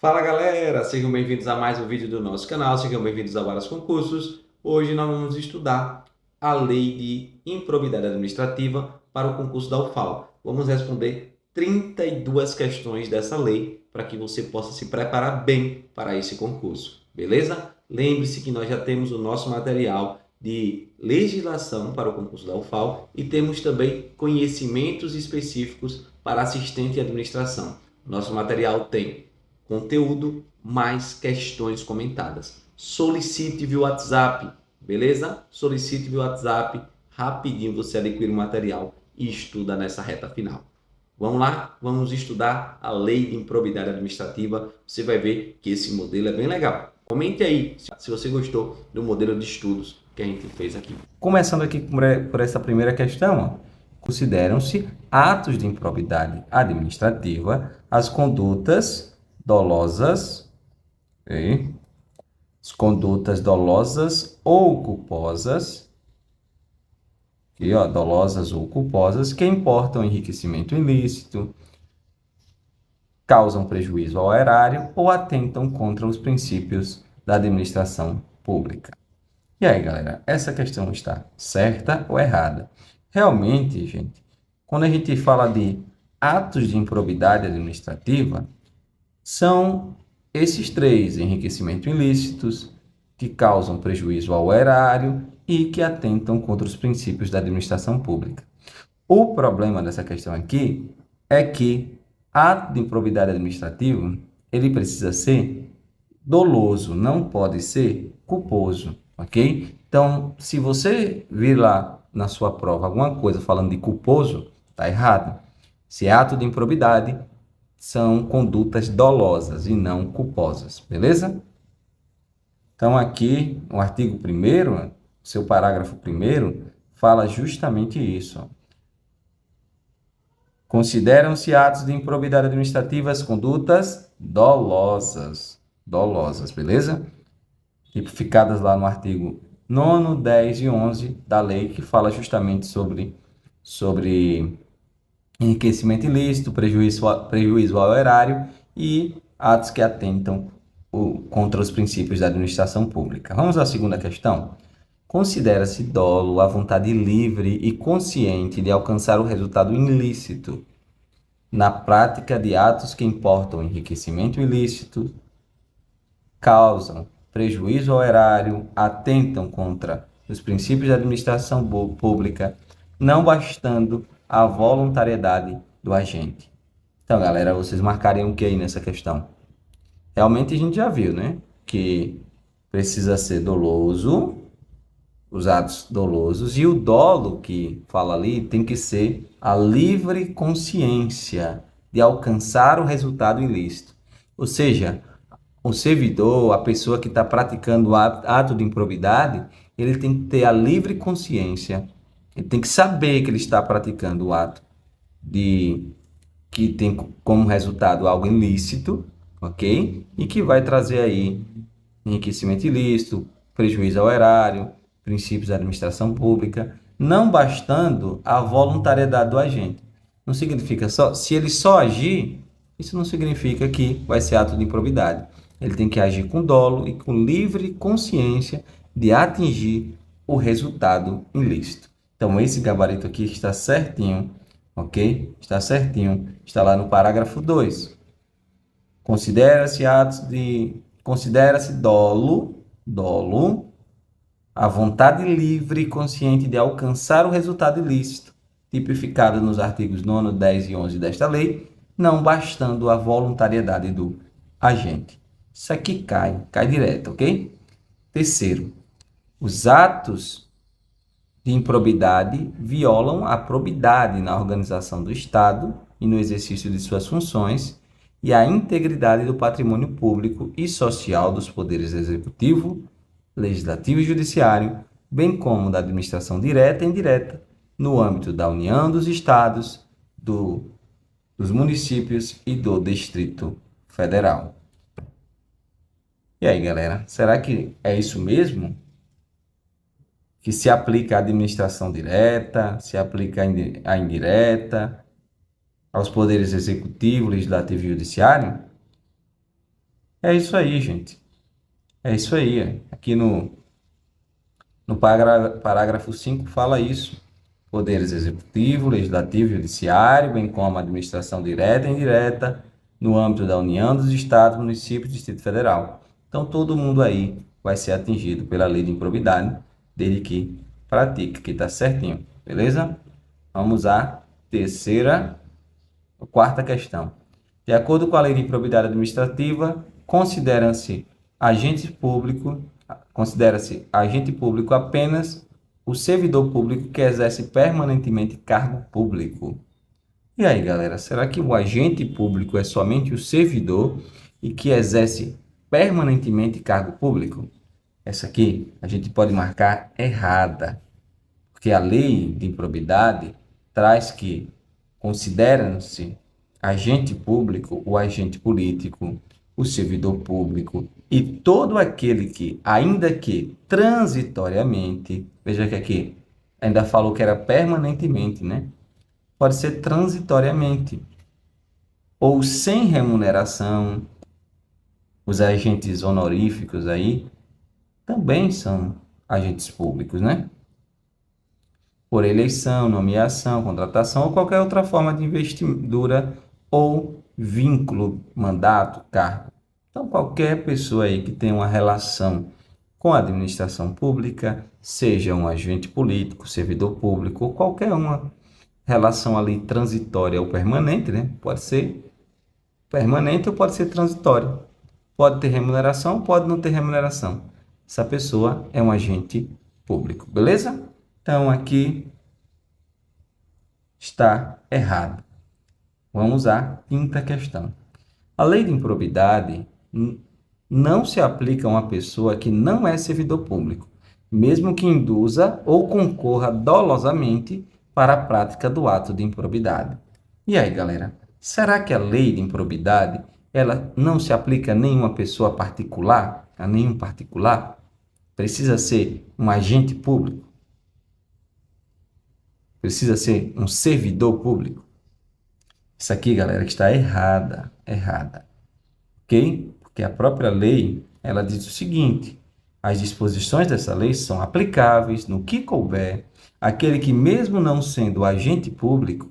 Fala galera, sejam bem-vindos a mais um vídeo do nosso canal, sejam bem-vindos a vários concursos. Hoje nós vamos estudar a Lei de Improbidade Administrativa para o concurso da UFAL. Vamos responder 32 questões dessa lei para que você possa se preparar bem para esse concurso, beleza? Lembre-se que nós já temos o nosso material de legislação para o concurso da UFAL e temos também conhecimentos específicos para assistente de administração. Nosso material tem conteúdo mais questões comentadas. Solicite via WhatsApp, beleza? Solicite via WhatsApp, rapidinho você adquire o material e estuda nessa reta final. Vamos lá? Vamos estudar a Lei de Improbidade Administrativa. Você vai ver que esse modelo é bem legal. Comente aí se você gostou do modelo de estudos que a gente fez aqui. Começando aqui por essa primeira questão, consideram-se atos de improbidade administrativa as condutas dolosas, ok? As condutas dolosas ou culposas, aqui, ó, dolosas ou culposas, que importam enriquecimento ilícito, causam prejuízo ao erário ou atentam contra os princípios da administração pública. E aí, galera, essa questão está certa ou errada? Realmente, gente, quando a gente fala de atos de improbidade administrativa, são esses três: enriquecimento ilícitos, que causam prejuízo ao erário e que atentam contra os princípios da administração pública. O problema dessa questão aqui é que ato de improbidade administrativa, ele precisa ser doloso, não pode ser culposo, ok? Então, se você vir lá na sua prova alguma coisa falando de culposo, tá errado. Se é ato de improbidade, são condutas dolosas e não culposas, beleza? Então, aqui, o artigo 1º, seu parágrafo 1º, fala justamente isso, ó. Consideram-se atos de improbidade administrativa as condutas dolosas, beleza? Tipificadas lá no artigo 9º, 10 e 11 da lei, que fala justamente sobre enriquecimento ilícito, prejuízo ao erário e atos que atentam contra os princípios da administração pública. Vamos à segunda questão. Considera-se dolo a vontade livre e consciente de alcançar o resultado ilícito na prática de atos que importam enriquecimento ilícito, causam prejuízo ao erário, atentam contra os princípios da administração pública, não bastando a voluntariedade do agente. Então, galera, vocês marcariam o que aí nessa questão? Realmente a gente já viu, né? Que precisa ser doloso, os atos dolosos, e o dolo que fala ali tem que ser a livre consciência de alcançar o resultado ilícito. Ou seja, o servidor, a pessoa que está praticando o ato de improbidade, ele tem que ter a livre consciência, ele tem que saber que ele está praticando o ato que tem como resultado algo ilícito, ok? E que vai trazer aí enriquecimento ilícito, prejuízo ao erário, princípios da administração pública, não bastando a voluntariedade do agente. Não significa se ele só agir, isso não significa que vai ser ato de improbidade. Ele tem que agir com dolo e com livre consciência de atingir o resultado ilícito. Então, esse gabarito aqui está certinho, ok? Está certinho. Está lá no parágrafo 2. Considera-se dolo, a vontade livre e consciente de alcançar o resultado ilícito, tipificado nos artigos 9º, 10 e 11 desta lei, não bastando a voluntariedade do agente. Isso aqui cai direto, ok? Terceiro, os atos de improbidade violam a probidade na organização do Estado e no exercício de suas funções e a integridade do patrimônio público e social dos poderes executivo, legislativo e judiciário, bem como da administração direta e indireta, no âmbito da União, dos Estados, dos municípios e do Distrito Federal. E aí, galera, será que é isso mesmo? Que se aplica à administração direta, se aplica à indireta, aos poderes executivo, legislativo e judiciário? É isso aí, gente. É isso aí. Aqui no parágrafo 5 fala isso. Poderes executivo, legislativo e judiciário, bem como a administração direta e indireta, no âmbito da União, dos Estados, municípios e Distrito Federal. Então, todo mundo aí vai ser atingido pela lei de improbidade, desde que pratique, que está certinho. Beleza? Vamos à quarta questão. De acordo com a lei de improbidade administrativa, considera-se agente público apenas o servidor público que exerce permanentemente cargo público. E aí, galera, será que o agente público é somente o servidor e que exerce permanentemente cargo público? Essa aqui a gente pode marcar errada, porque a lei de improbidade traz que considera-se agente público, o agente político, o servidor público e todo aquele que, ainda que transitoriamente, veja que aqui ainda falou que era permanentemente, né? Pode ser transitoriamente ou sem remuneração. Os agentes honoríficos aí também são agentes públicos, né? Por eleição, nomeação, contratação ou qualquer outra forma de investidura ou vínculo, mandato, cargo. Então, qualquer pessoa aí que tenha uma relação com a administração pública, seja um agente político, servidor público ou qualquer uma relação ali transitória ou permanente, né? Pode ser permanente ou pode ser transitória. Pode ter remuneração, pode não ter remuneração. Essa pessoa é um agente público, beleza? Então, aqui está errado. Vamos à quinta questão. A lei de improbidade não se aplica a uma pessoa que não é servidor público, mesmo que induza ou concorra dolosamente para a prática do ato de improbidade. E aí, galera, será que a lei de improbidade ela não se aplica a nenhuma pessoa particular, a nenhum particular? Precisa ser um agente público? Precisa ser um servidor público? Isso aqui, galera, que está errada, ok? Porque a própria lei, ela diz o seguinte: as disposições dessa lei são aplicáveis no que couber àquele que, mesmo não sendo agente público,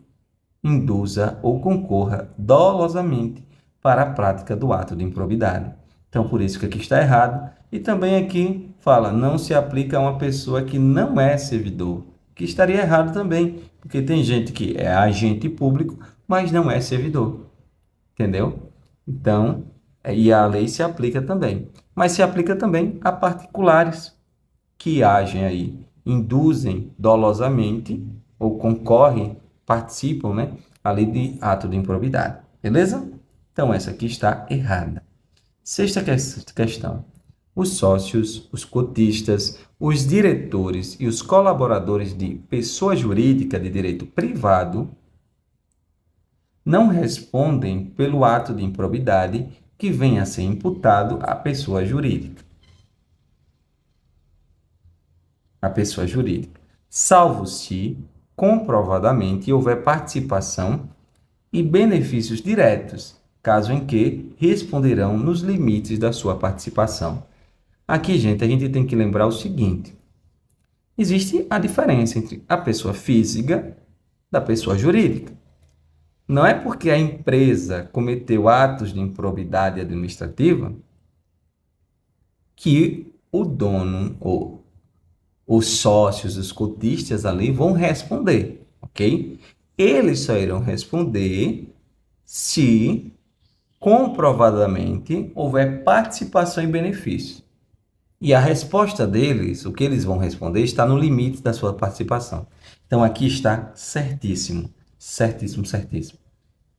induza ou concorra dolosamente para a prática do ato de improbidade. Então, por isso que aqui está errado. E também aqui fala, não se aplica a uma pessoa que não é servidor, que estaria errado também, porque tem gente que é agente público, mas não é servidor, entendeu? Então, e a lei se aplica também, mas se aplica também a particulares que agem aí, induzem dolosamente ou concorrem, participam, né, ali de ato de improbidade, beleza? Então, essa aqui está errada. Sexta questão. Os sócios, os cotistas, os diretores e os colaboradores de pessoa jurídica de direito privado não respondem pelo ato de improbidade que venha a ser imputado à pessoa jurídica. A pessoa jurídica, salvo se comprovadamente houver participação e benefícios diretos, caso em que responderão nos limites da sua participação. Aqui, gente, a gente tem que lembrar o seguinte: existe a diferença entre a pessoa física da pessoa jurídica. Não é porque a empresa cometeu atos de improbidade administrativa que o dono ou os sócios, os cotistas ali vão responder, ok? Eles só irão responder se comprovadamente houver participação em benefício. E a resposta deles, o que eles vão responder, está no limite da sua participação. Então, aqui está certíssimo, certíssimo, certíssimo.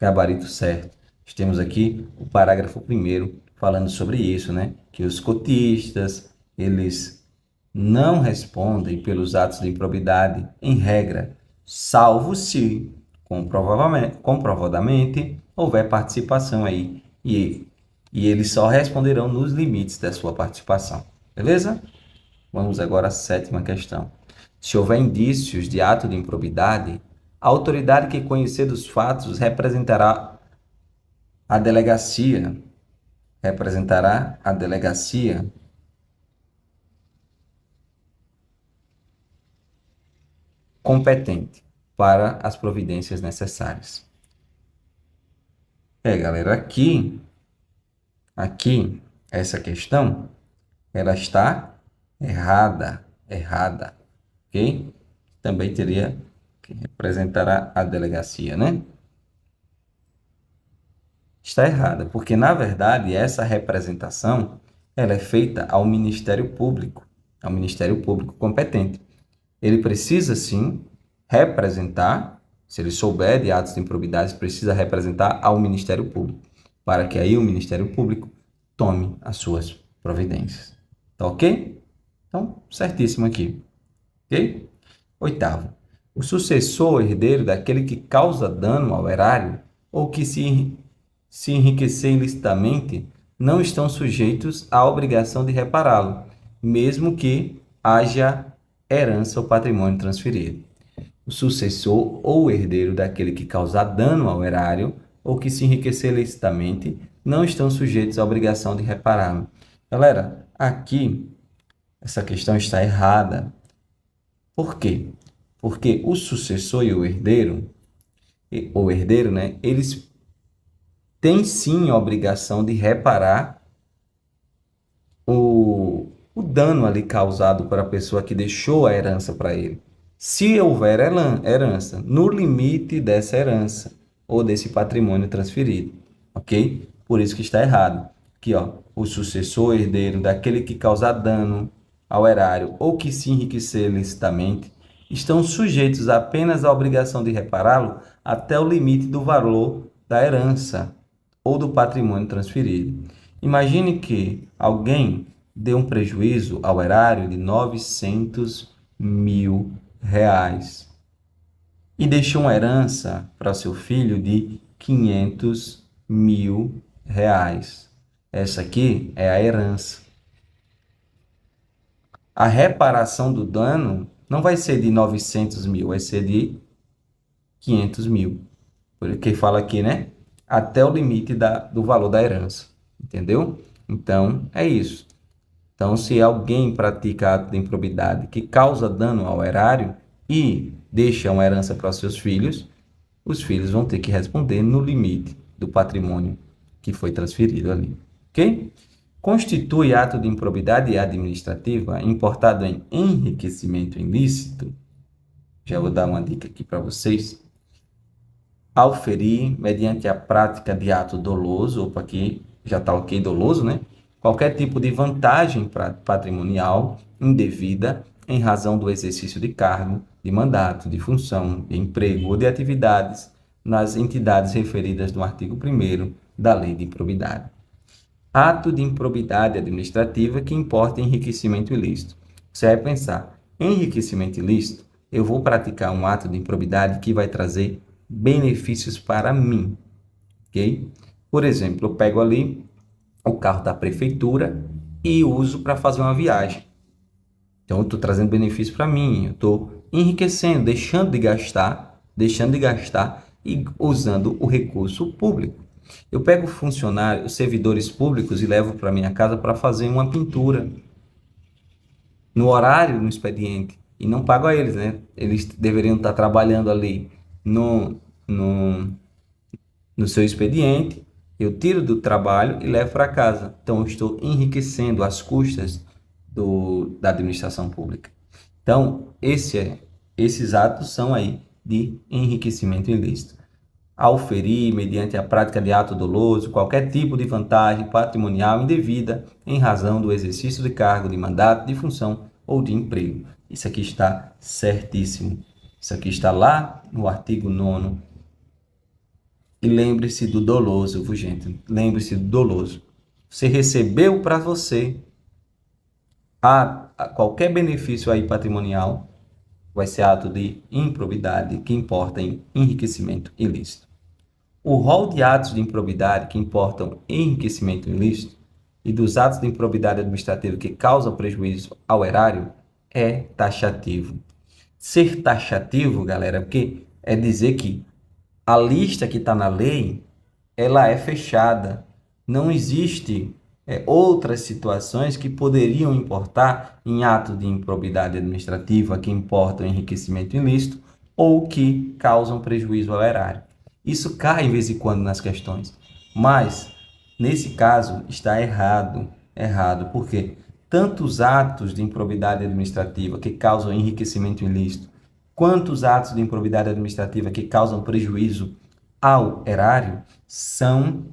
Gabarito certo. Temos aqui o parágrafo 1º falando sobre isso, né? Que os cotistas, eles não respondem pelos atos de improbidade, em regra, salvo se comprovadamente houver participação aí. E eles só responderão nos limites da sua participação. Beleza? Vamos agora à sétima questão. Se houver indícios de ato de improbidade, a autoridade que conhecer dos fatos representará a delegacia representará a delegacia competente para as providências necessárias. Galera, aqui, essa questão, ela está errada, ok? Também teria que representar a delegacia, né? Está errada, porque, na verdade, essa representação, ela é feita ao Ministério Público competente. Ele precisa, sim, representar, se ele souber de atos de improbidade, precisa representar ao Ministério Público, para que aí o Ministério Público tome as suas providências. Tá ok? Então, certíssimo aqui. Ok? Oitavo. O sucessor ou herdeiro daquele que causa dano ao erário ou que se enriquecer ilicitamente não estão sujeitos à obrigação de repará-lo, mesmo que haja herança ou patrimônio transferido. O sucessor ou herdeiro daquele que causar dano ao erário ou que se enriquecer ilicitamente não estão sujeitos à obrigação de repará-lo. Galera, aqui essa questão está errada. Por quê? Porque o sucessor e o herdeiro, né, eles têm sim a obrigação de reparar o dano ali causado para a pessoa que deixou a herança para ele. Se houver herança, no limite dessa herança ou desse patrimônio transferido, ok? Por isso que está errado. Aqui, ó, o sucessor herdeiro daquele que causar dano ao erário ou que se enriquecer licitamente estão sujeitos apenas à obrigação de repará-lo até o limite do valor da herança ou do patrimônio transferido. Imagine que alguém deu um prejuízo ao erário de 900 mil reais e deixou uma herança para seu filho de 500 mil reais. Essa aqui é a herança. A reparação do dano não vai ser de 900 mil, vai ser de 500 mil. Porque fala aqui, né? Até o limite do valor da herança. Entendeu? Então, é isso. Então, se alguém pratica ato de improbidade que causa dano ao erário e deixa uma herança para os seus filhos, os filhos vão ter que responder no limite do patrimônio que foi transferido ali. Ok? Constitui ato de improbidade administrativa importado em enriquecimento ilícito. Já vou dar uma dica aqui para vocês. Ao ferir, mediante a prática de ato doloso, opa, aqui já está ok, doloso, né? Qualquer tipo de vantagem patrimonial indevida em razão do exercício de cargo, de mandato, de função, de emprego ou de atividades nas entidades referidas no artigo 1º da Lei de Improbidade. Ato de improbidade administrativa que importa enriquecimento ilícito. Você vai pensar, enriquecimento ilícito, eu vou praticar um ato de improbidade que vai trazer benefícios para mim, ok? Por exemplo, eu pego ali o carro da prefeitura e uso para fazer uma viagem. Então, eu estou trazendo benefício para mim, eu estou enriquecendo, deixando de gastar e usando o recurso público. Eu pego funcionários, servidores públicos e levo para minha casa para fazer uma pintura no horário, no expediente, e não pago a eles, né? Eles deveriam estar trabalhando ali no seu expediente, eu tiro do trabalho e levo para casa. Então, eu estou enriquecendo as custas da administração pública. Então, esses atos são aí de enriquecimento ilícito. Ao ferir, mediante a prática de ato doloso, qualquer tipo de vantagem patrimonial indevida em razão do exercício de cargo, de mandato, de função ou de emprego. Isso aqui está certíssimo. Isso aqui está lá no artigo 9º. E lembre-se do doloso, viu, gente? Lembre-se do doloso. Você recebeu para você qualquer benefício aí patrimonial, vai ser ato de improbidade que importa em enriquecimento ilícito. O rol de atos de improbidade que importam em enriquecimento ilícito e dos atos de improbidade administrativa que causam prejuízo ao erário é taxativo. Ser taxativo, galera, porque é dizer que a lista que está na lei, ela é fechada. Não existe outras situações que poderiam importar em ato de improbidade administrativa que importam enriquecimento ilícito ou que causam prejuízo ao erário. Isso cai de vez em quando nas questões, mas nesse caso está errado. Errado, porque tanto os atos de improbidade administrativa que causam enriquecimento ilícito, quanto os atos de improbidade administrativa que causam prejuízo ao erário são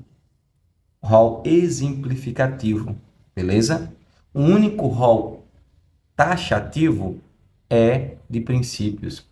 rol exemplificativo, beleza? O único rol taxativo é de princípios,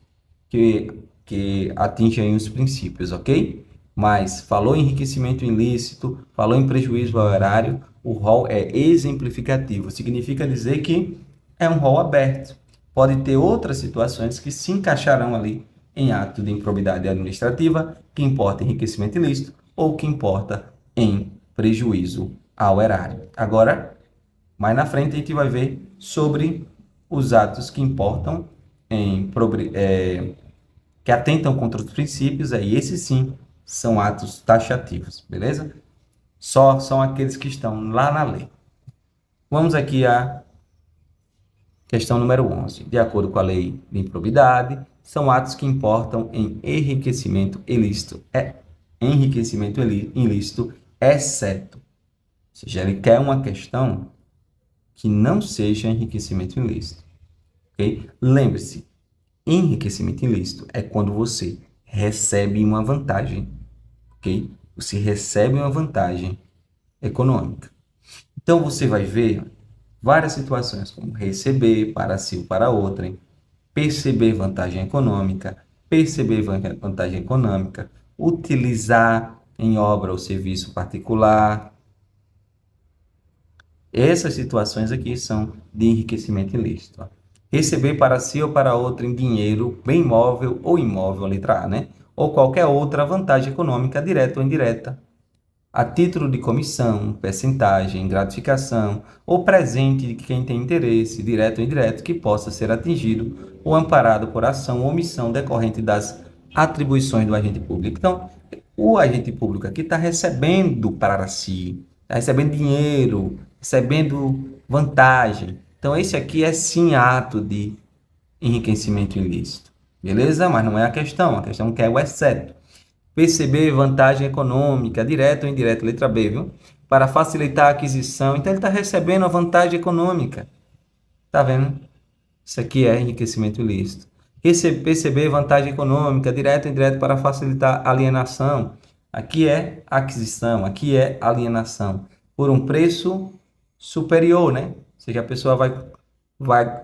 que atingem os princípios, ok? Mas falou em enriquecimento ilícito, falou em prejuízo ao erário, o rol é exemplificativo. Significa dizer que é um rol aberto. Pode ter outras situações que se encaixarão ali em ato de improbidade administrativa, que importa enriquecimento ilícito, ou que importa em prejuízo ao erário. Agora, mais na frente, a gente vai ver sobre os atos que importam que atentam contra os princípios, aí esses sim são atos taxativos, beleza? Só são aqueles que estão lá na lei. Vamos aqui à questão número 11. De acordo com a lei de improbidade, são atos que importam em enriquecimento ilícito. Enriquecimento ilícito, exceto. Ou seja, ele quer uma questão que não seja enriquecimento ilícito. Ok? Lembre-se, enriquecimento ilícito é quando você recebe uma vantagem. Ok? Você recebe uma vantagem econômica. Então, você vai ver várias situações, como receber para si ou para outrem, perceber vantagem econômica, perceber vantagem econômica, utilizar em obra ou serviço particular. Essas situações aqui são de enriquecimento ilícito. Receber para si ou para outrem dinheiro, bem móvel ou imóvel, a letra A, né? Ou qualquer outra vantagem econômica, direta ou indireta, a título de comissão, percentagem, gratificação ou presente de quem tem interesse, direto ou indireto, que possa ser atingido ou amparado por ação ou omissão decorrente das atribuições do agente público. Então, o agente público aqui está recebendo para si, está recebendo dinheiro, recebendo vantagem. Então, esse aqui é sim ato de enriquecimento ilícito. Beleza? Mas não é a questão quer o exceto. Perceber vantagem econômica, direta ou indireta, letra B, viu? Para facilitar a aquisição. Então, ele está recebendo a vantagem econômica. Tá vendo? Isso aqui é enriquecimento ilícito. Perceber vantagem econômica, direta ou indireta, para facilitar a alienação. Aqui é aquisição, aqui é alienação. Por um preço superior, né? Ou seja, a pessoa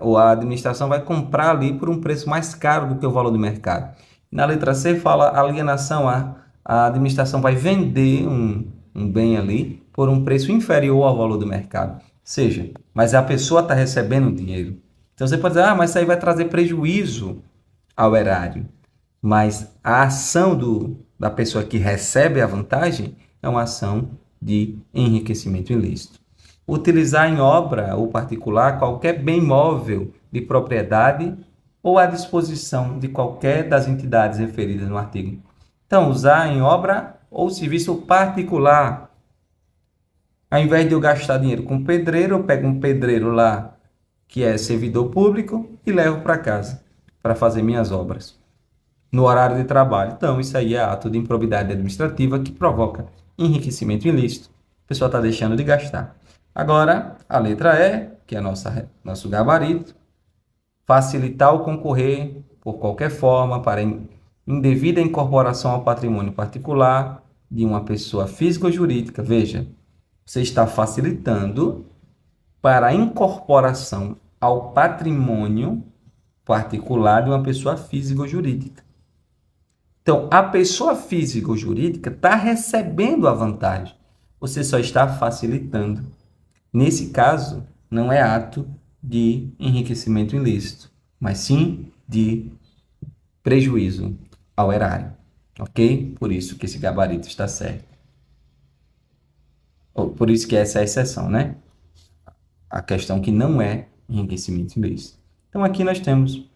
ou a administração vai comprar ali por um preço mais caro do que o valor do mercado. Na letra C fala alienação, a administração vai vender um bem ali por um preço inferior ao valor do mercado. Ou seja, mas a pessoa está recebendo dinheiro. Então você pode dizer, mas isso aí vai trazer prejuízo ao erário. Mas a ação da pessoa que recebe a vantagem é uma ação de enriquecimento ilícito. Utilizar em obra ou particular qualquer bem móvel de propriedade ou à disposição de qualquer das entidades referidas no artigo. Então, usar em obra ou serviço particular. Ao invés de eu gastar dinheiro com pedreiro, eu pego um pedreiro lá que é servidor público e levo para casa para fazer minhas obras no horário de trabalho. Então, isso aí é ato de improbidade administrativa que provoca enriquecimento ilícito. A pessoa está deixando de gastar. Agora, a letra E, que é nosso gabarito, facilitar o concorrer por qualquer forma para indevida incorporação ao patrimônio particular de uma pessoa física ou jurídica. Veja, você está facilitando para a incorporação ao patrimônio particular de uma pessoa física ou jurídica. Então, a pessoa física ou jurídica está recebendo a vantagem. Você só está facilitando. Nesse caso, não é ato de enriquecimento ilícito, mas sim de prejuízo ao erário. Ok? Por isso que esse gabarito está certo. Por isso que essa é a exceção, né? A questão que não é enriquecimento ilícito. Então, aqui nós temos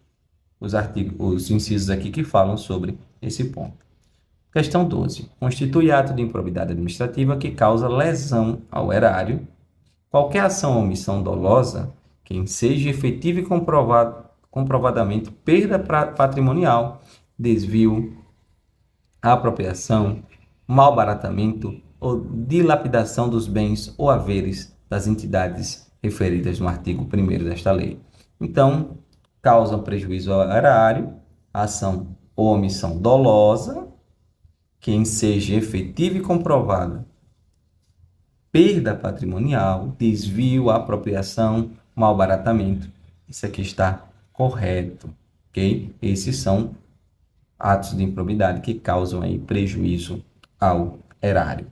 os incisos aqui que falam sobre esse ponto. Questão 12. Constitui ato de improbidade administrativa que causa lesão ao erário qualquer ação ou omissão dolosa que enseje efetiva e comprovadamente perda patrimonial, desvio, apropriação, malbaratamento ou dilapidação dos bens ou haveres das entidades referidas no artigo 1º desta lei. Então, causam prejuízo ao erário, ação ou omissão dolosa, que enseja efetiva e comprovada perda patrimonial, desvio, apropriação, malbaratamento. Isso aqui está correto, ok? Esses são atos de improbidade que causam aí prejuízo ao erário.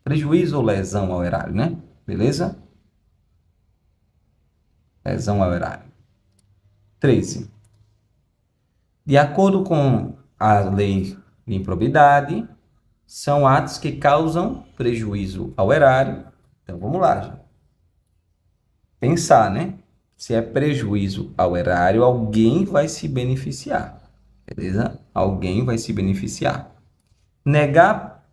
Prejuízo ou lesão ao erário, né? Beleza? Lesão ao erário. 13. De acordo com a lei de improbidade, são atos que causam prejuízo ao erário. Então, vamos lá, gente. Pensar, né? Se é prejuízo ao erário, alguém vai se beneficiar. Beleza? Alguém vai se beneficiar. Negar,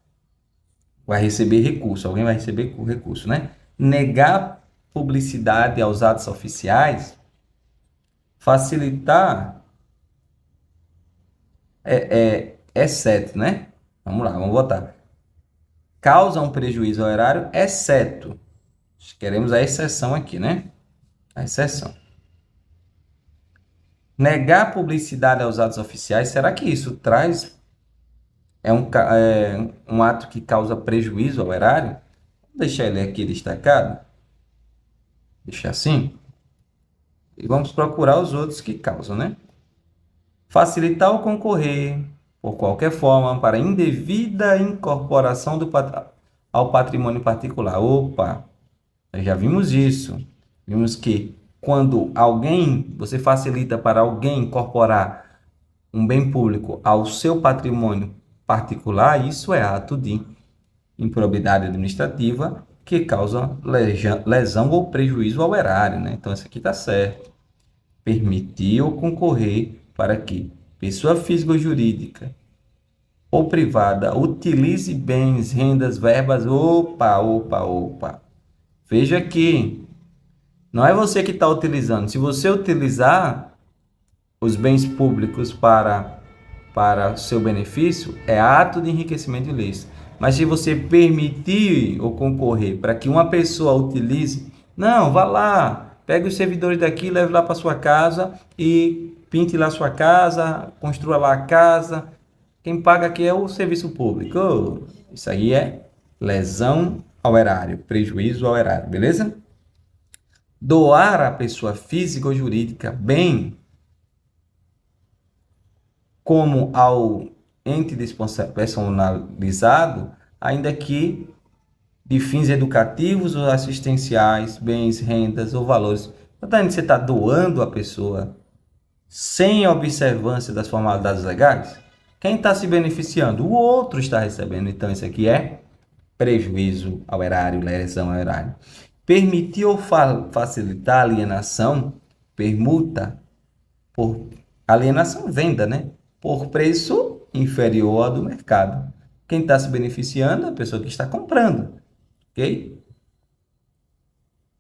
vai receber recurso. Alguém vai receber recurso, né? Negar publicidade aos atos oficiais, facilitar, exceto, né? Vamos lá, vamos votar. Causa um prejuízo ao erário, exceto. Queremos a exceção aqui, né? A exceção. Negar publicidade aos atos oficiais, será que isso traz... É um ato que causa prejuízo ao erário? Vou deixar ele aqui destacado. Deixar assim. E vamos procurar os outros que causam, né? Facilitar ou concorrer, por qualquer forma, para indevida incorporação ao patrimônio particular. Opa, nós já vimos isso. Vimos que quando você facilita para alguém incorporar um bem público ao seu patrimônio particular, isso é ato de improbidade administrativa que causa lesão ou prejuízo ao erário, né? Então, isso aqui está certo. Permitir ou concorrer para que pessoa física ou jurídica ou privada utilize bens, rendas, verbas. Opa. Veja aqui. Não é você que está utilizando. Se você utilizar os bens públicos para seu benefício, é ato de enriquecimento ilícito. Mas se você permitir ou concorrer para que uma pessoa utilize, não, vá lá, pegue os servidores daqui, leve lá para sua casa e pinte lá a sua casa, construa lá a casa. Quem paga aqui é o serviço público. Isso aí é lesão ao erário, prejuízo ao erário, beleza? Doar à pessoa física ou jurídica bem como ao ente despersonalizado, ainda que de fins educativos ou assistenciais, bens, rendas ou valores. Portanto, você está doando a pessoa sem observância das formalidades legais? Quem está se beneficiando? O outro está recebendo. Então, isso aqui é prejuízo ao erário, lesão ao erário. Permitir ou facilitar a alienação, permuta, por alienação, venda, né? Por preço inferior ao do mercado. Quem está se beneficiando é a pessoa que está comprando. Ok?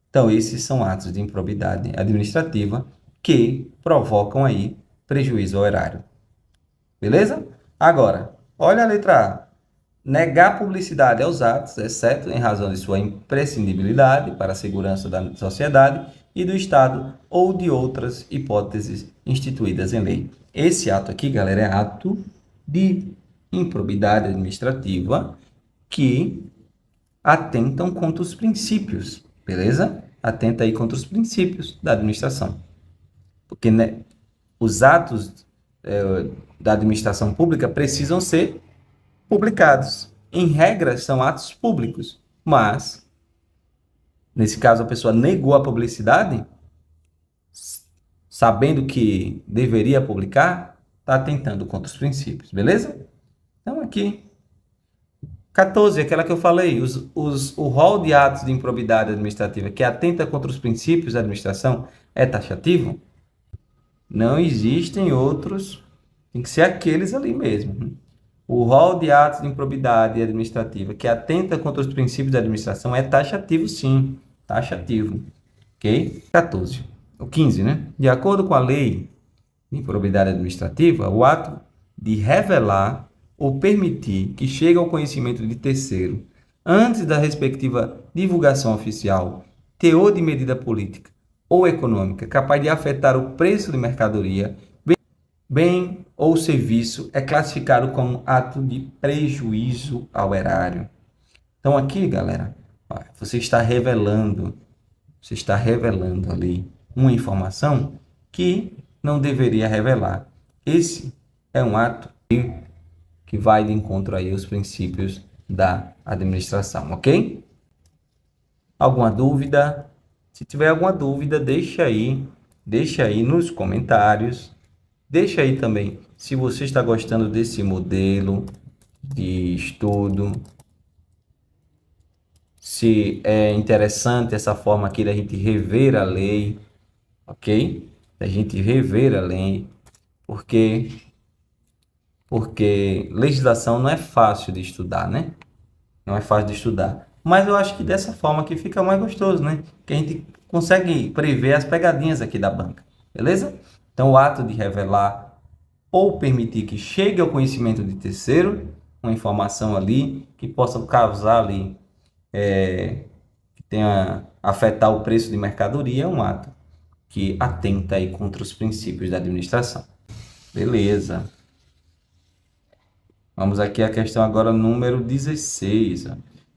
Então, esses são atos de improbidade administrativa que provocam aí prejuízo ao erário. Beleza? Agora, olha a letra A. Negar publicidade aos atos, exceto em razão de sua imprescindibilidade para a segurança da sociedade e do Estado ou de outras hipóteses instituídas em lei. Esse ato aqui, galera, é ato de improbidade administrativa que atentam contra os princípios, beleza? Atenta aí contra os princípios da administração. Porque, né, os atos da administração pública precisam ser publicados. Em regra, são atos públicos, mas, nesse caso, a pessoa negou a publicidade, sabendo que deveria publicar, está atentando contra os princípios, beleza? Então, aqui, 14, aquela que eu falei, o rol de atos de improbidade administrativa que atenta contra os princípios da administração é taxativo? Não existem outros, tem que ser aqueles ali mesmo. O rol de atos de improbidade administrativa que atenta contra os princípios da administração é taxativo, sim. Taxativo. Ok? 14. O 15, né? De acordo com a lei de improbidade administrativa, o ato de revelar ou permitir que chegue ao conhecimento de terceiro, antes da respectiva divulgação oficial, teor de medida política ou econômica capaz de afetar o preço de mercadoria, bem ou serviço, é classificado como ato de prejuízo ao erário. Então aqui, galera, você está revelando ali uma informação que não deveria revelar. Esse é um ato que vai de encontro aí aos princípios da administração, ok? Alguma dúvida? Se tiver alguma dúvida, deixa aí nos comentários. Deixa aí também se você está gostando desse modelo de estudo, se é interessante essa forma aqui da gente rever a lei, ok? Da gente rever a lei, porque legislação não é fácil de estudar, né? Não é fácil de estudar. Mas eu acho que dessa forma aqui fica mais gostoso, né? Que a gente consegue prever as pegadinhas aqui da banca, beleza? Então, o ato de revelar ou permitir que chegue ao conhecimento de terceiro uma informação ali que possa causar ali, que tenha afetar o preço de mercadoria, é um ato que atenta aí contra os princípios da administração. Beleza. Vamos aqui à questão agora número 16.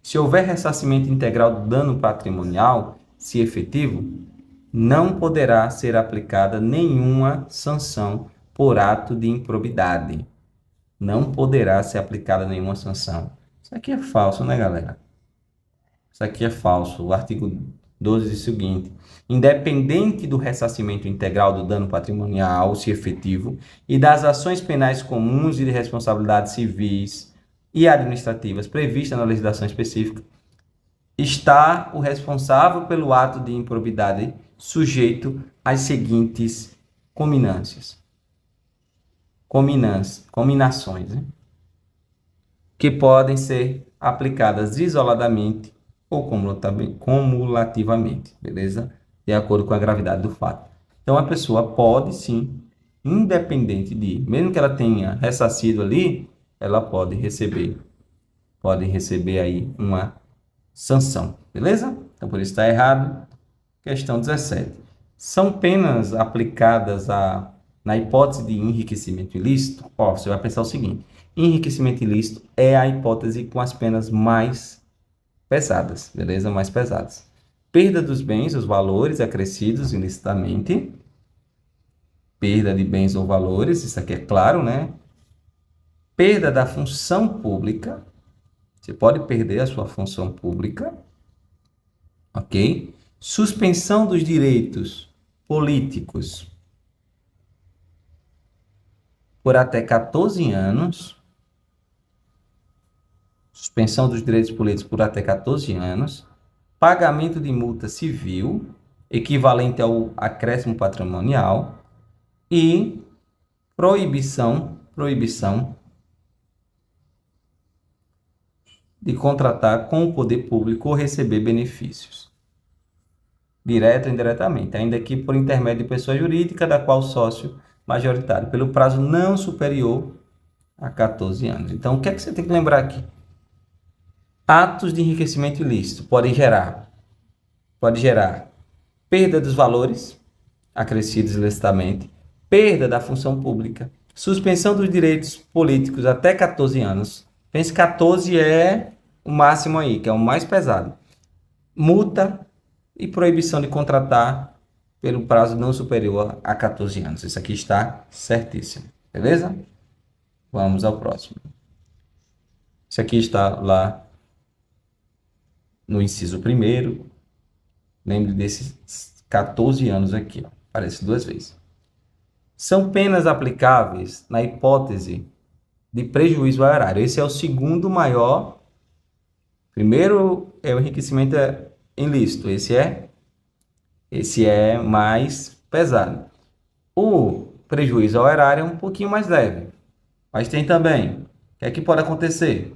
Se houver ressarcimento integral do dano patrimonial, se efetivo, não poderá ser aplicada nenhuma sanção por ato de improbidade. Não poderá ser aplicada nenhuma sanção. Isso aqui é falso, né, galera? Isso aqui é falso. O artigo 12 diz o seguinte: independente do ressarcimento integral do dano patrimonial, se efetivo, e das ações penais comuns e de responsabilidades civis e administrativas previstas na legislação específica, está o responsável pelo ato de improbidade sujeito às seguintes cominações, né? Que podem ser aplicadas isoladamente ou cumulativamente, beleza? De acordo com a gravidade do fato. Então, a pessoa pode, sim, independente de, mesmo que ela tenha ressarcido ali, ela pode receber aí uma sanção, beleza? Então, por isso está errado. Questão 17. São penas aplicadas na hipótese de enriquecimento ilícito? Você vai pensar o seguinte: enriquecimento ilícito é a hipótese com as penas mais pesadas, beleza? Mais pesadas. Perda dos bens, os valores acrescidos ilicitamente. Perda de bens ou valores, isso aqui é claro, né? Perda da função pública. Você pode perder a sua função pública, ok? Suspensão dos direitos políticos por até 14 anos. Suspensão dos direitos políticos por até 14 anos. Pagamento de multa civil, equivalente ao acréscimo patrimonial. E proibição de contratar com o poder público ou receber benefícios, direto ou indiretamente, ainda que por intermédio de pessoa jurídica, da qual sócio majoritário, pelo prazo não superior a 14 anos. Então, o que é que você tem que lembrar aqui? Atos de enriquecimento ilícito podem gerar perda dos valores acrescidos ilicitamente, perda da função pública, suspensão dos direitos políticos até 14 anos. Pense, 14 é o máximo aí, que é o mais pesado. Multa e proibição de contratar pelo prazo não superior a 14 anos. Isso aqui está certíssimo, beleza? Vamos ao próximo. Isso aqui está lá no inciso 1º. Lembre desses 14 anos aqui, ó. Aparece 2 vezes. São penas aplicáveis na hipótese de prejuízo ao erário. Esse é o segundo maior. Primeiro é o enriquecimento ilícito. Esse é mais pesado. O prejuízo ao erário é um pouquinho mais leve. Mas tem também que é que pode acontecer?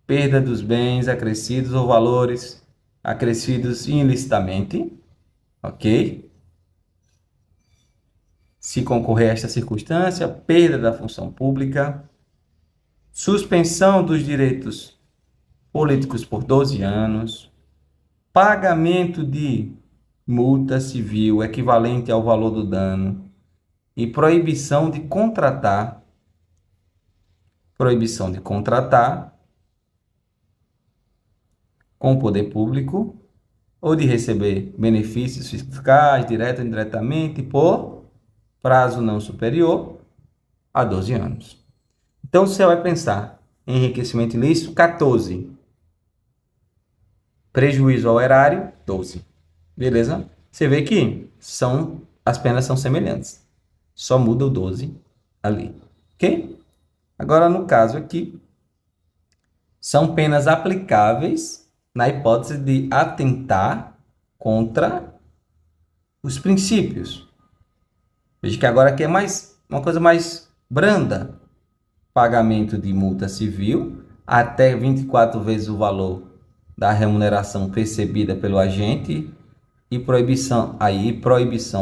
Perda dos bens acrescidos ou valores acrescidos ilicitamente, ok? Se concorrer a esta circunstância, perda da função pública, suspensão dos direitos políticos por 12 anos, pagamento de multa civil equivalente ao valor do dano e proibição de contratar com o poder público ou de receber benefícios fiscais, direto ou indiretamente, por prazo não superior a 12 anos. Então, você vai pensar em enriquecimento ilícito, 14. Prejuízo ao erário, 12. Beleza? Você vê que as penas são semelhantes. Só muda o 12 ali. Ok? Agora, no caso aqui, são penas aplicáveis na hipótese de atentar contra os princípios. Veja que agora aqui é uma coisa mais branda. Pagamento de multa civil até 24 vezes o valor da remuneração percebida pelo agente e proibição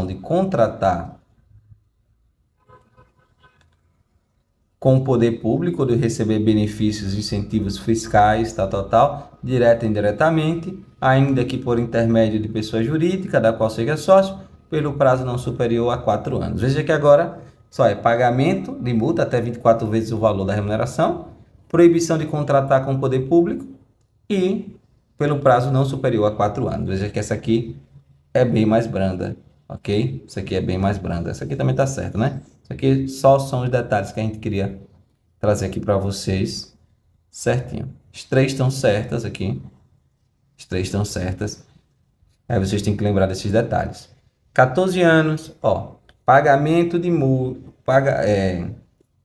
de contratar com o poder público, de receber benefícios, incentivos fiscais, direto e indiretamente, ainda que por intermédio de pessoa jurídica, da qual seja sócio, pelo prazo não superior a 4 anos. Veja que agora só é pagamento de multa até 24 vezes o valor da remuneração, proibição de contratar com o poder público e pelo prazo não superior a 4 anos. Veja que essa aqui é bem mais branda, ok? Isso aqui é bem mais branda. Essa aqui também está certa, né? Isso aqui só são os detalhes que a gente queria trazer aqui para vocês certinho. As 3 estão certas aqui. As 3 estão certas. Aí vocês têm que lembrar desses detalhes. 14 anos, ó. Pagamento de multa.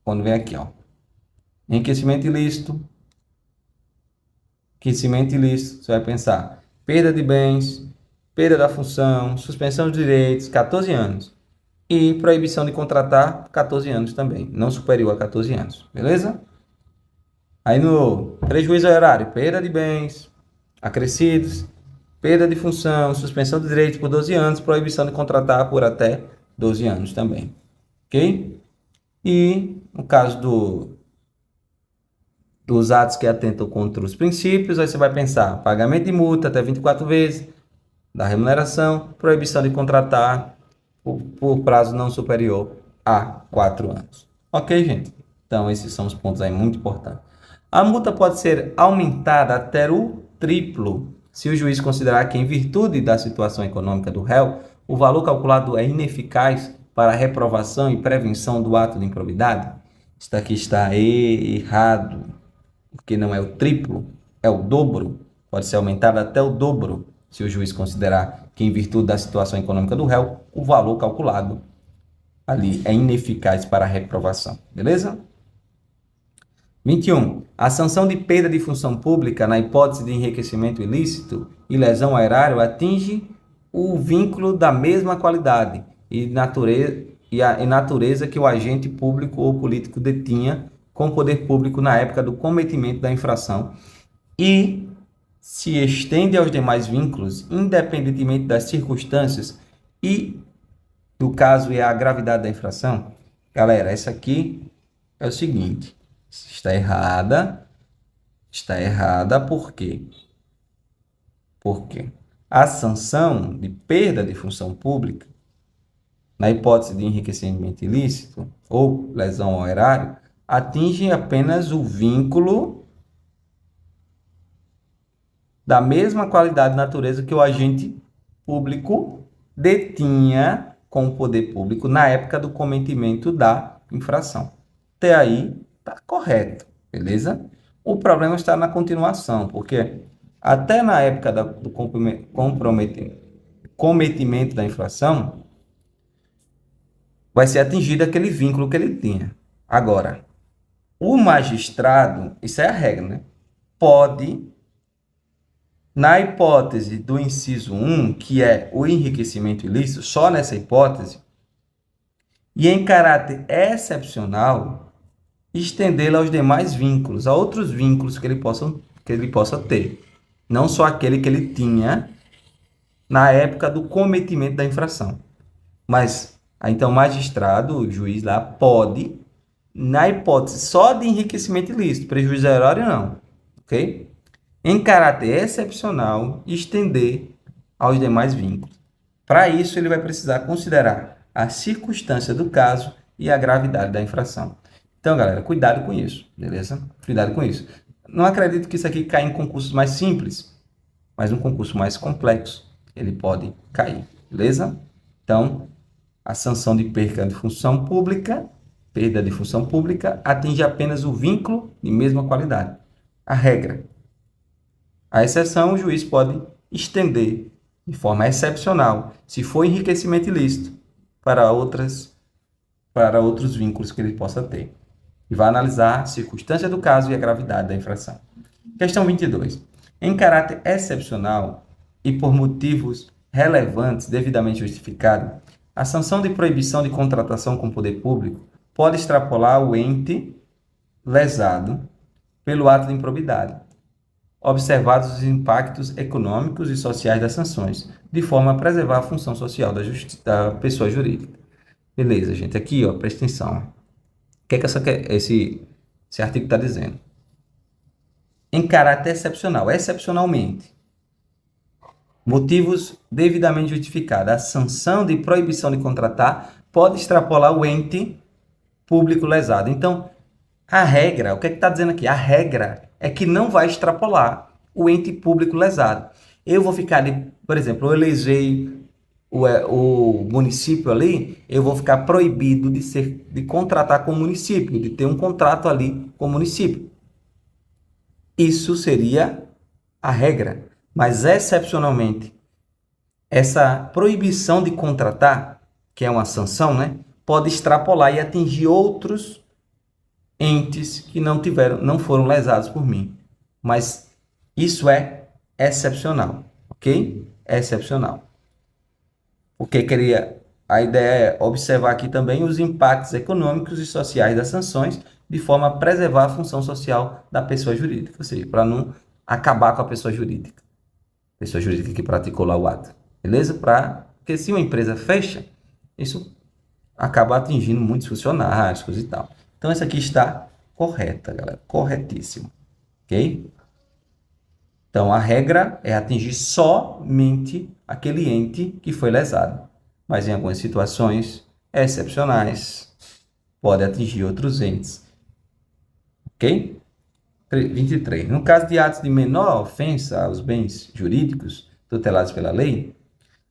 Quando vem aqui, ó. Enriquecimento ilícito. Enriquecimento ilícito. Você vai pensar. Perda de bens. Perda da função. Suspensão de direitos. 14 anos. E proibição de contratar, 14 anos também, não superior a 14 anos, beleza? Aí no prejuízo ao erário, perda de bens acrescidos, perda de função, suspensão de direitos por 12 anos, proibição de contratar por até 12 anos também, ok? E no caso dos atos que atentam contra os princípios, aí você vai pensar pagamento de multa até 24 vezes da remuneração, proibição de contratar por prazo não superior a 4 anos. Ok, gente? Então, esses são os pontos aí muito importantes. A multa pode ser aumentada até o triplo se o juiz considerar que, em virtude da situação econômica do réu, o valor calculado é ineficaz para a reprovação e prevenção do ato de improbidade. Isso aqui está errado, porque não é o triplo, é o dobro. Pode ser aumentado até o dobro se o juiz considerar que, em virtude da situação econômica do réu, o valor calculado ali é ineficaz para a reprovação. Beleza? 21. A sanção de perda de função pública na hipótese de enriquecimento ilícito e lesão ao erário atinge o vínculo da mesma qualidade e natureza que o agente público ou político detinha com o poder público na época do cometimento da infração e se estende aos demais vínculos, independentemente das circunstâncias e do caso e a gravidade da infração. Galera, essa aqui é o seguinte, está errada por quê? Porque a sanção de perda de função pública, na hipótese de enriquecimento ilícito ou lesão ao erário, atinge apenas o vínculo da mesma qualidade e natureza que o agente público detinha com o poder público na época do cometimento da infração. Até aí, está correto, beleza? O problema está na continuação, porque até na época do cometimento da infração, vai ser atingido aquele vínculo que ele tinha. Agora, o magistrado, isso é a regra, né? Pode, na hipótese do inciso 1, que é o enriquecimento ilícito, só nessa hipótese, e em caráter excepcional, estendê-la aos demais vínculos, a outros vínculos que ele possa ter, não só aquele que ele tinha na época do cometimento da infração. Mas, então, o magistrado, o juiz lá, pode, na hipótese só de enriquecimento ilícito, prejuízo erário não, ok? Em caráter excepcional, estender aos demais vínculos. Para isso, ele vai precisar considerar a circunstância do caso e a gravidade da infração. Então, galera, cuidado com isso, beleza? Cuidado com isso. Não acredito que isso aqui caia em concursos mais simples, mas um concurso mais complexo, ele pode cair, beleza? Então, a sanção de perda de função pública atinge apenas o vínculo de mesma qualidade. A regra. A exceção, o juiz pode estender de forma excepcional, se for enriquecimento ilícito, para outros vínculos que ele possa ter. E vai analisar a circunstância do caso e a gravidade da infração. Questão 22. Em caráter excepcional e por motivos relevantes devidamente justificados, a sanção de proibição de contratação com o poder público pode extrapolar o ente lesado pelo ato de improbidade, observados os impactos econômicos e sociais das sanções, de forma a preservar a função social da pessoa jurídica. Beleza, gente. Aqui, ó, presta atenção. O que é que esse artigo está dizendo? Em caráter excepcional, excepcionalmente, motivos devidamente justificados, a sanção de proibição de contratar pode extrapolar o ente público lesado. Então, a regra, o que é que está dizendo aqui? A regra é que não vai extrapolar o ente público lesado. Eu vou ficar ali, por exemplo, eu elegei o município ali, eu vou ficar proibido de contratar com o município, de ter um contrato ali com o município. Isso seria a regra. Mas, excepcionalmente, essa proibição de contratar, que é uma sanção, né, pode extrapolar e atingir outros entes que não foram lesados por mim. Mas isso é excepcional, ok? É excepcional. Porque a ideia é observar aqui também os impactos econômicos e sociais das sanções, de forma a preservar a função social da pessoa jurídica, ou seja, para não acabar com a pessoa jurídica que praticou lá o ato, beleza? Porque se uma empresa fecha, isso acaba atingindo muitos funcionários, coisa e tal. Então, essa aqui está correta, galera, corretíssimo, ok? Então, a regra é atingir somente aquele ente que foi lesado, mas em algumas situações excepcionais, pode atingir outros entes, ok? 23. No caso de atos de menor ofensa aos bens jurídicos tutelados pela lei,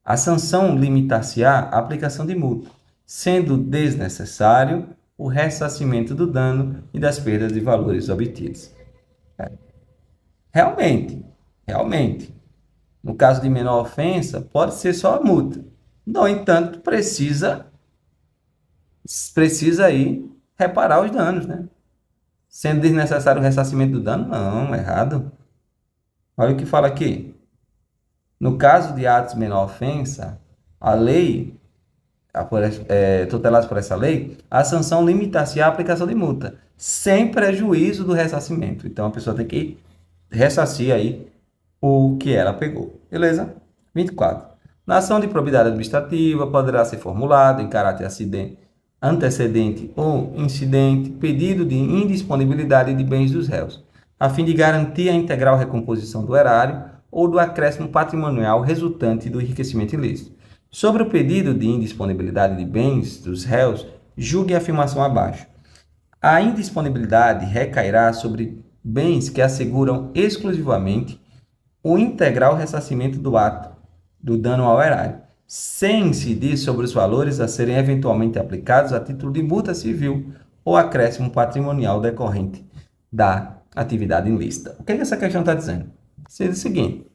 a sanção limitar-se-á à aplicação de multa, sendo desnecessário o ressarcimento do dano e das perdas de valores obtidos. Realmente, no caso de menor ofensa, pode ser só a multa. No entanto, precisa aí reparar os danos, né? Sendo desnecessário o ressarcimento do dano? Não, errado. Olha o que fala aqui. No caso de atos de menor ofensa, a lei, tutelados por essa lei, a sanção limita-se à aplicação de multa, sem prejuízo do ressarcimento. Então, a pessoa tem que ressarcir aí o que ela pegou. Beleza? 24. Na ação de probidade administrativa, poderá ser formulado em caráter antecedente ou incidente, pedido de indisponibilidade de bens dos réus, a fim de garantir a integral recomposição do erário ou do acréscimo patrimonial resultante do enriquecimento ilícito. Sobre o pedido de indisponibilidade de bens dos réus, julgue a afirmação abaixo. A indisponibilidade recairá sobre bens que asseguram exclusivamente o integral ressarcimento do ato do dano ao erário, sem incidir sobre os valores a serem eventualmente aplicados a título de multa civil ou acréscimo patrimonial decorrente da atividade ilícita. O que essa questão está dizendo? Diz o seguinte: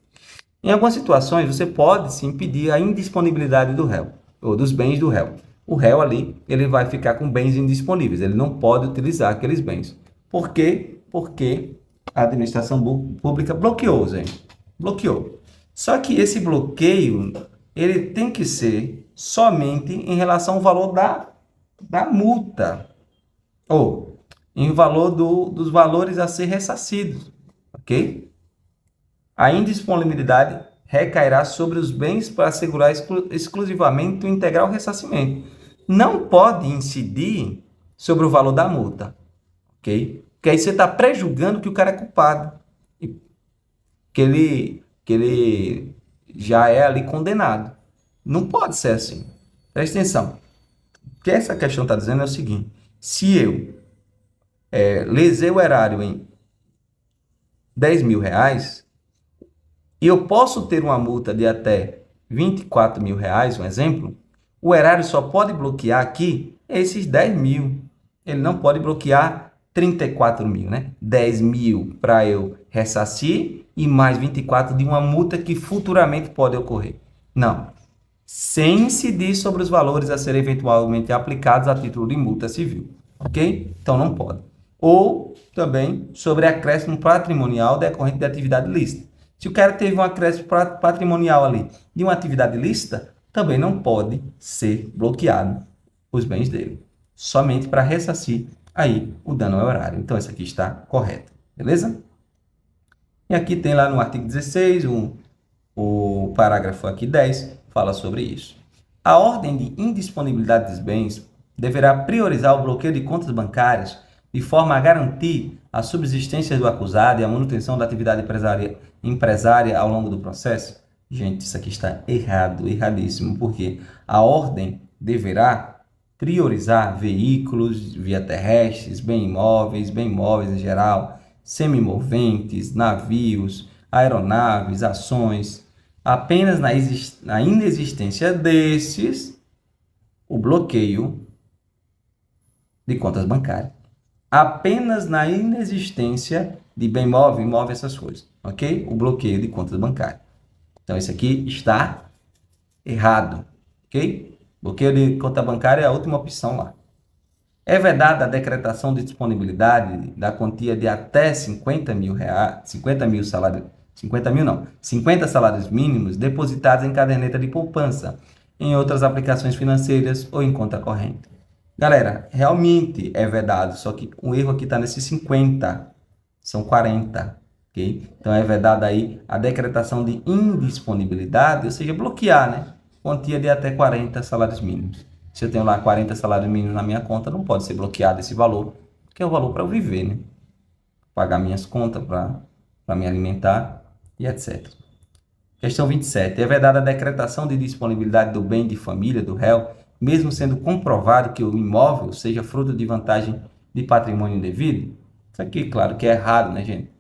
em algumas situações, você pode se impedir a indisponibilidade do réu, ou dos bens do réu. O réu ali, ele vai ficar com bens indisponíveis, ele não pode utilizar aqueles bens. Por quê? Porque a administração pública bloqueou, gente. Bloqueou. Só que esse bloqueio, ele tem que ser somente em relação ao valor da multa. Ou em valor dos valores a ser ressarcidos, ok? A indisponibilidade recairá sobre os bens para assegurar exclusivamente o integral ressarcimento. Não pode incidir sobre o valor da multa, ok? Porque aí você está prejulgando que o cara é culpado, que ele já é ali condenado. Não pode ser assim. Presta atenção. O que essa questão está dizendo é o seguinte: se eu lesei o erário em 10 mil reais, e eu posso ter uma multa de até 24 mil reais, um exemplo, o erário só pode bloquear aqui esses 10 mil. Ele não pode bloquear 34 mil, né? 10 mil para eu ressarcir e mais 24 de uma multa que futuramente pode ocorrer. Não. Sem incidir sobre os valores a serem eventualmente aplicados a título de multa civil. Ok? Então não pode. Ou também sobre acréscimo patrimonial decorrente de atividade lícita. Se o cara teve um acréscimo patrimonial ali de uma atividade lícita, também não pode ser bloqueado os bens dele. Somente para ressarcir aí o dano ao erário. Então, isso aqui está correto. Beleza? E aqui tem lá no artigo 16, o parágrafo aqui 10, fala sobre isso. A ordem de indisponibilidade dos bens deverá priorizar o bloqueio de contas bancárias de forma a garantir a subsistência do acusado e a manutenção da atividade empresária ao longo do processo. Gente, isso aqui está errado, erradíssimo, porque a ordem deverá priorizar veículos, via terrestres, bem imóveis em geral, semimoventes, navios, aeronaves, ações. Apenas na inexistência desses, o bloqueio de contas bancárias. Apenas na inexistência de bem imóvel, essas coisas, ok? O bloqueio de contas bancárias. Então, isso aqui está errado, ok? Bloqueio de conta bancária é a última opção lá. É vedada a decretação de disponibilidade da quantia de até 50 mil reais, 50 salários mínimos depositados em caderneta de poupança, em outras aplicações financeiras ou em conta corrente. Galera, realmente é vedado, só que o erro aqui está nesses 50, são 40, ok? Então é vedada aí a decretação de indisponibilidade, ou seja, bloquear, né? Quantia de até 40 salários mínimos. Se eu tenho lá 40 salários mínimos na minha conta, não pode ser bloqueado esse valor, que é o valor para eu viver, né? Pagar minhas contas para me alimentar e etc. Questão 27. É vedada a decretação de disponibilidade do bem de família do réu, mesmo sendo comprovado que o imóvel seja fruto de vantagem de patrimônio indevido? Isso aqui, claro que é errado, né, gente?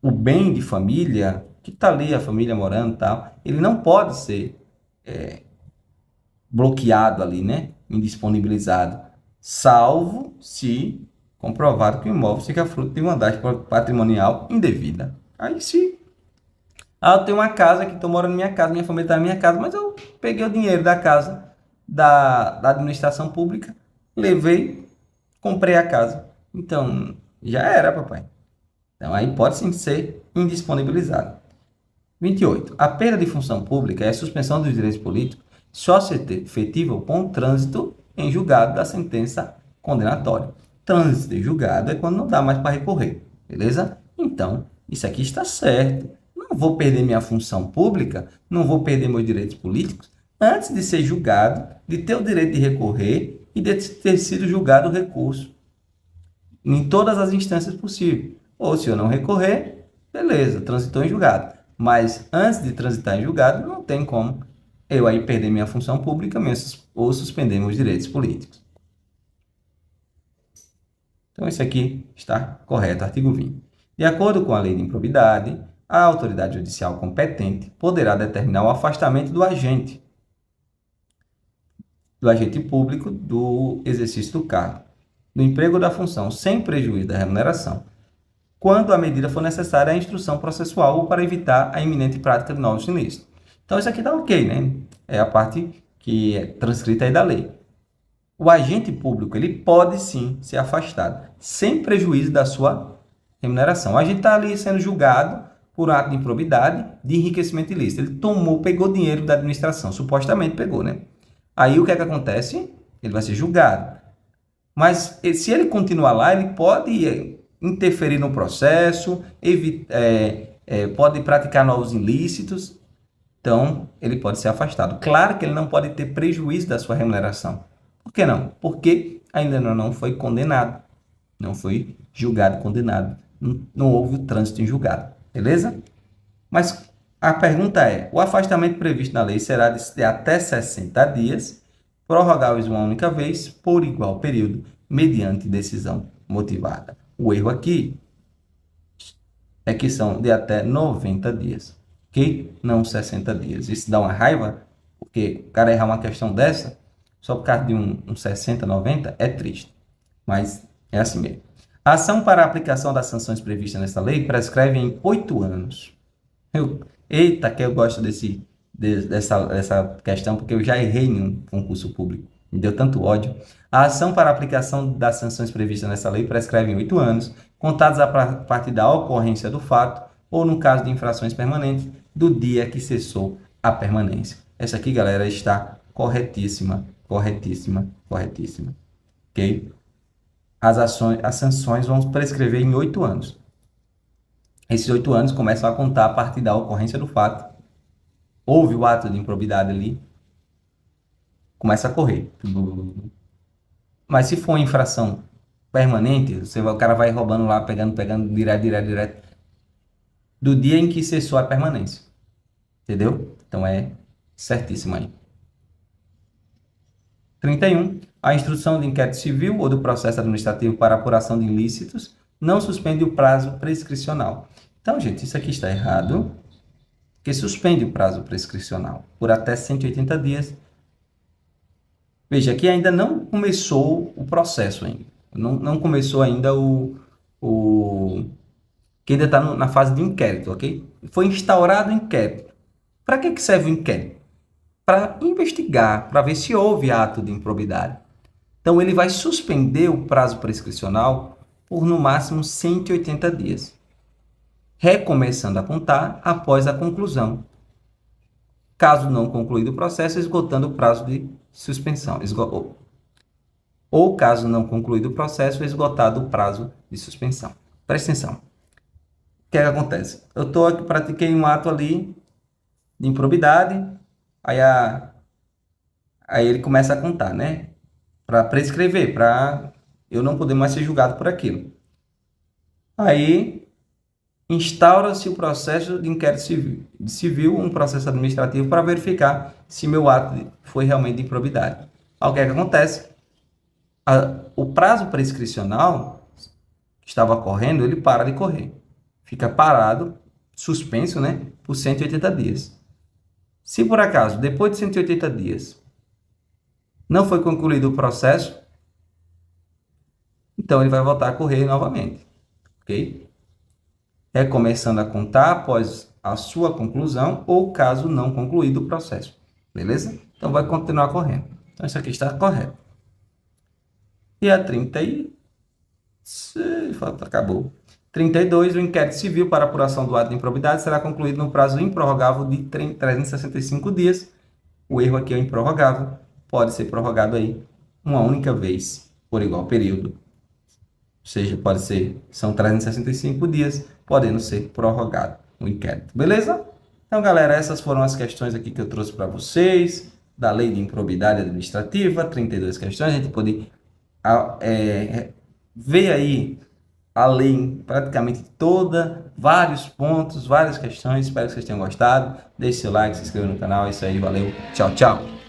O bem de família, que está ali, a família morando e tal, ele não pode ser bloqueado ali, né? Indisponibilizado, salvo se comprovado que o imóvel seja fruto de vantagem patrimonial indevida. Aí sim. Eu tenho uma casa que estou morando na minha casa, minha família está na minha casa, mas eu peguei o dinheiro da casa da administração pública, levei, comprei a casa. Então, já era, papai. Então, aí pode sim ser indisponibilizado. 28. A perda de função pública é a suspensão dos direitos políticos só ser efetiva com o trânsito em julgado da sentença condenatória. Trânsito em julgado é quando não dá mais para recorrer, beleza? Então, isso aqui está certo. Não vou perder minha função pública, não vou perder meus direitos políticos antes de ser julgado, de ter o direito de recorrer e de ter sido julgado o recurso em todas as instâncias possíveis. Ou se eu não recorrer, beleza, transitou em julgado. Mas antes de transitar em julgado, não tem como eu aí perder minha função pública ou suspender meus direitos políticos. Então, isso aqui está correto, artigo 20. De acordo com a lei de improbidade, a autoridade judicial competente poderá determinar o afastamento do agente público do exercício do cargo, do emprego ou da função, sem prejuízo da remuneração, quando a medida for necessária à instrução processual ou para evitar a iminente prática de novos ilícitos. Então, isso aqui está ok, né? É a parte que é transcrita aí da lei. O agente público, ele pode sim ser afastado, sem prejuízo da sua remuneração. O agente está ali sendo julgado por ato de improbidade, de enriquecimento ilícito. Ele pegou dinheiro da administração, supostamente pegou, né? Aí o que é que acontece? Ele vai ser julgado. Mas se ele continuar lá, ele pode interferir no processo, pode praticar novos ilícitos, então ele pode ser afastado. Claro que ele não pode ter prejuízo da sua remuneração. Por que não? Porque ainda não foi condenado, não foi julgado e condenado, não houve o trânsito em julgado, beleza? Mas a pergunta é, o afastamento previsto na lei será de até 60 dias, prorrogáveis uma única vez, por igual período, mediante decisão motivada. O erro aqui é que são de até 90 dias, ok? Não 60 dias. Isso dá uma raiva, porque o cara errar uma questão dessa, só por causa de um 60, 90, é triste. Mas é assim mesmo. A ação para a aplicação das sanções previstas nesta lei prescreve em 8 anos. Eita, que eu gosto dessa questão, porque eu já errei em um concurso público. Me deu tanto ódio. A ação para a aplicação das sanções previstas nessa lei prescreve em 8 anos, contados a partir da ocorrência do fato, ou no caso de infrações permanentes, do dia que cessou a permanência. Essa aqui, galera, está corretíssima, corretíssima, corretíssima. Ok? As sanções vão prescrever em 8 anos. Esses 8 anos começam a contar a partir da ocorrência do fato. Houve o ato de improbidade ali, começa a correr. Mas se for uma infração permanente, o cara vai roubando lá, pegando, direto, do dia em que cessou a permanência. Entendeu? Então é certíssimo aí. 31. A instrução de inquérito civil ou do processo administrativo para apuração de ilícitos não suspende o prazo prescricional. Então, gente, isso aqui está errado, porque suspende o prazo prescricional por até 180 dias. Veja, aqui ainda não começou o processo ainda. Não começou ainda que ainda está na fase de inquérito, ok? Foi instaurado o inquérito. Para que serve o inquérito? Para investigar, para ver se houve ato de improbidade. Então, ele vai suspender o prazo prescricional por, no máximo, 180 dias, recomeçando a contar após a conclusão. Caso não concluído o processo, esgotando o prazo de suspensão. Ou caso não concluído o processo, esgotado o prazo de suspensão. Presta atenção. O que é que acontece? Eu pratiquei um ato ali de improbidade, aí ele começa a contar, né? Para prescrever, para eu não poder mais ser julgado por aquilo. Aí instaura-se o processo de inquérito civil, um processo administrativo para verificar se meu ato foi realmente de improbidade. Aí o que é que acontece? O prazo prescricional que estava correndo, ele para de correr. Fica parado, suspenso, né, por 180 dias. Se por acaso, depois de 180 dias, não foi concluído o processo, então ele vai voltar a correr novamente, ok? Recomeçando a contar após a sua conclusão ou caso não concluído o processo, beleza? Então vai continuar correndo. Então isso aqui está correto. E a 32, o inquérito civil para apuração do ato de improbidade será concluído no prazo improrrogável de 365 dias. O erro aqui é improrrogável, pode ser prorrogado aí uma única vez por igual período. Ou seja, são 365 dias, podendo ser prorrogado o inquérito. Beleza? Então, galera, essas foram as questões aqui que eu trouxe para vocês, da lei de improbidade administrativa, 32 questões. A gente pode ver aí a lei praticamente toda, vários pontos, várias questões. Espero que vocês tenham gostado. Deixe seu like, se inscreva no canal. É isso aí, valeu. Tchau, tchau.